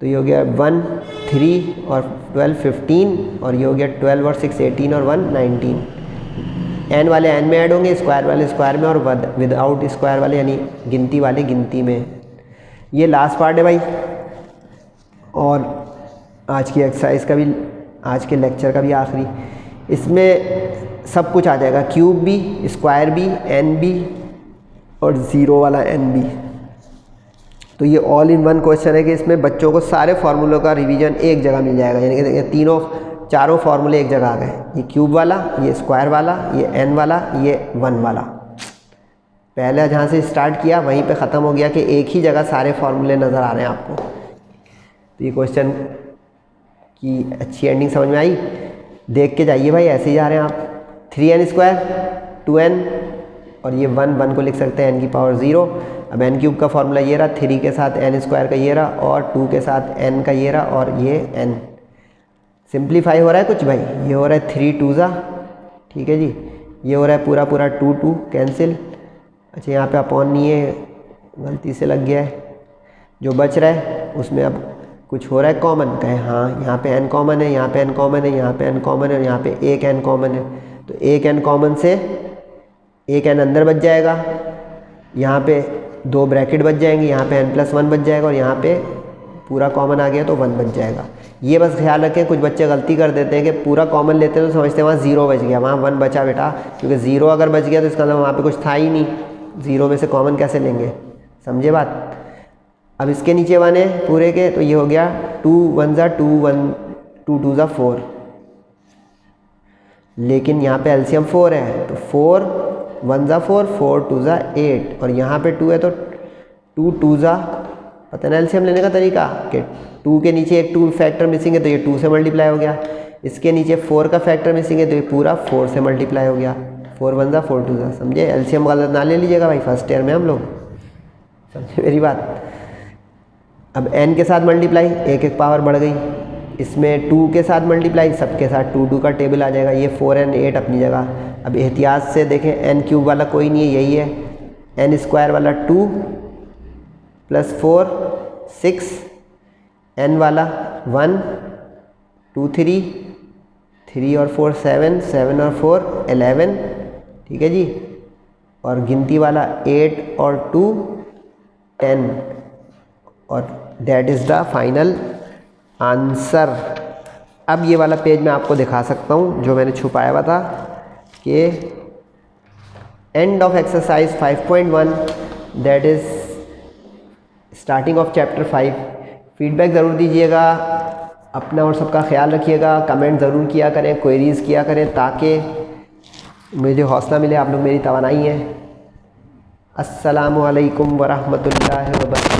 तो ये हो गया 1 3 और 12 15, और ये हो गया 12 और 6 18 और 1 19। n वाले n में ऐड होंगे, स्क्वायर वाले स्क्वायर में, और विदाउट स्क्वायर वाले यानी गिनती वाले गिनती में। ये लास्ट पार्ट है भाई, और आज की एक्सरसाइज का भी, आज के लेक्चर का भी आखिरी। इसमें सब कुछ आ जाएगा, क्यूब भी, स्क्वायर भी, n भी, और ज़ीरो वाला n भी। तो ये ऑल इन वन क्वेश्चन है कि इसमें बच्चों को सारे फार्मूलों का रिवीजन एक जगह मिल जाएगा। यानी कि चारों फार्मूले एक जगह आ गए, ये क्यूब वाला, ये स्क्वायर वाला, ये n वाला, ये 1 वाला। पहले जहाँ से स्टार्ट किया वहीं पे ख़त्म हो गया कि एक ही जगह सारे फार्मूले नज़र आ रहे हैं आपको। तो ये क्वेश्चन की अच्छी एंडिंग समझ में आई? देख के जाइए भाई, ऐसे ही जा रहे हैं आप। 3n² 2n, और ये 1 को लिख सकते हैं n की पावर 0। अब n³ का फार्मूला ये रहा, 3 के साथ n² का ये रहा, और 2 के साथ n का ये रहा, और ये n। सिंप्लीफाई हो रहा है कुछ भाई, ये हो रहा है 3 2 ज़ा, ठीक है जी, ये हो रहा है पूरा पूरा 2 2 कैंसिल। अच्छा, यहाँ पे अपॉन नहीं है, गलती से लग गया है। जो बच रहा है उसमें अब कुछ हो रहा है कॉमन, कहे हाँ, यहाँ पे n कॉमन है, यहाँ पे n कॉमन है, यहाँ पे n कॉमन है, यहाँ पे एक n कॉमन है। तो एक n कॉमन से एक n अंदर बच जाएगा, यहाँ पे 2 ब्रैकेट बच जाएंगे, यहाँ पे n+1 बच जाएगा, और यहाँ पे पूरा कॉमन आ गया तो 1 बच जाएगा। ये बस ख्याल रखें, कुछ बच्चे गलती कर देते हैं कि पूरा कॉमन लेते हैं तो समझते हैं वहाँ 0 बच गया, वहाँ 1 बचा बेटा, क्योंकि 0 अगर बच गया तो इसका मतलब वहाँ पे कुछ था ही नहीं, 0 में से कॉमन कैसे लेंगे? समझे बात? अब इसके नीचे 1 है पूरे के, तो ये हो गया 2 1 ज़ा 2 1 2 2 ज़ा 4, लेकिन यहाँ पे एलसीएम 4 है, तो 4 1 ज़ा 4, 4 2 ज़ा 8, और यहाँ पे 2 है तो 2 2 ज़ा, पता ना एलसीएम लेने का तरीका, कि 2 के नीचे एक 2 फैक्टर मिसिंग है तो ये 2 से मल्टीप्लाई हो गया, इसके नीचे 4 का फैक्टर मिसिंग है तो ये पूरा 4 से मल्टीप्लाई हो गया। 4 1 ज़ा 4 2 ज़ा, समझे? एलसीएम गलत ना ले लीजिएगा भाई, फर्स्ट ईयर में हम लोग, समझे मेरी बात? अब n के साथ मल्टीप्लाई, एक पावर बढ़ गई, इसमें 2 के साथ मल्टीप्लाई, सबके साथ 2 2 का टेबल आ जाएगा, ये 4n 8 अपनी जगह। अब एहतियात से देखें, n³ वाला कोई नहीं है, यही है, n² वाला 2 + 4 6, n वाला 1 2 3 3 और 4 7 7 और 4 11, ठीक है जी, और गिनती वाला 8 और 2 10, और that is the final answer. अब ये वाला पेज मैं आपको दिखा सकता हूँ जो मैंने छुपाया हुआ था, कि end of exercise 5.1, that is starting of chapter 5। Feedback ज़रूर दीजिएगा, अपना और सबका ख्याल रखिएगा, कमेंट ज़रूर किया करें, क्वेरीज़ किया करें, ताकि मुझे हौसला मिले, आप लोग मेरी तवानाई हैं। अस्सलामु अलैकुम वरहमतुल्लाहि वबरकातुहू।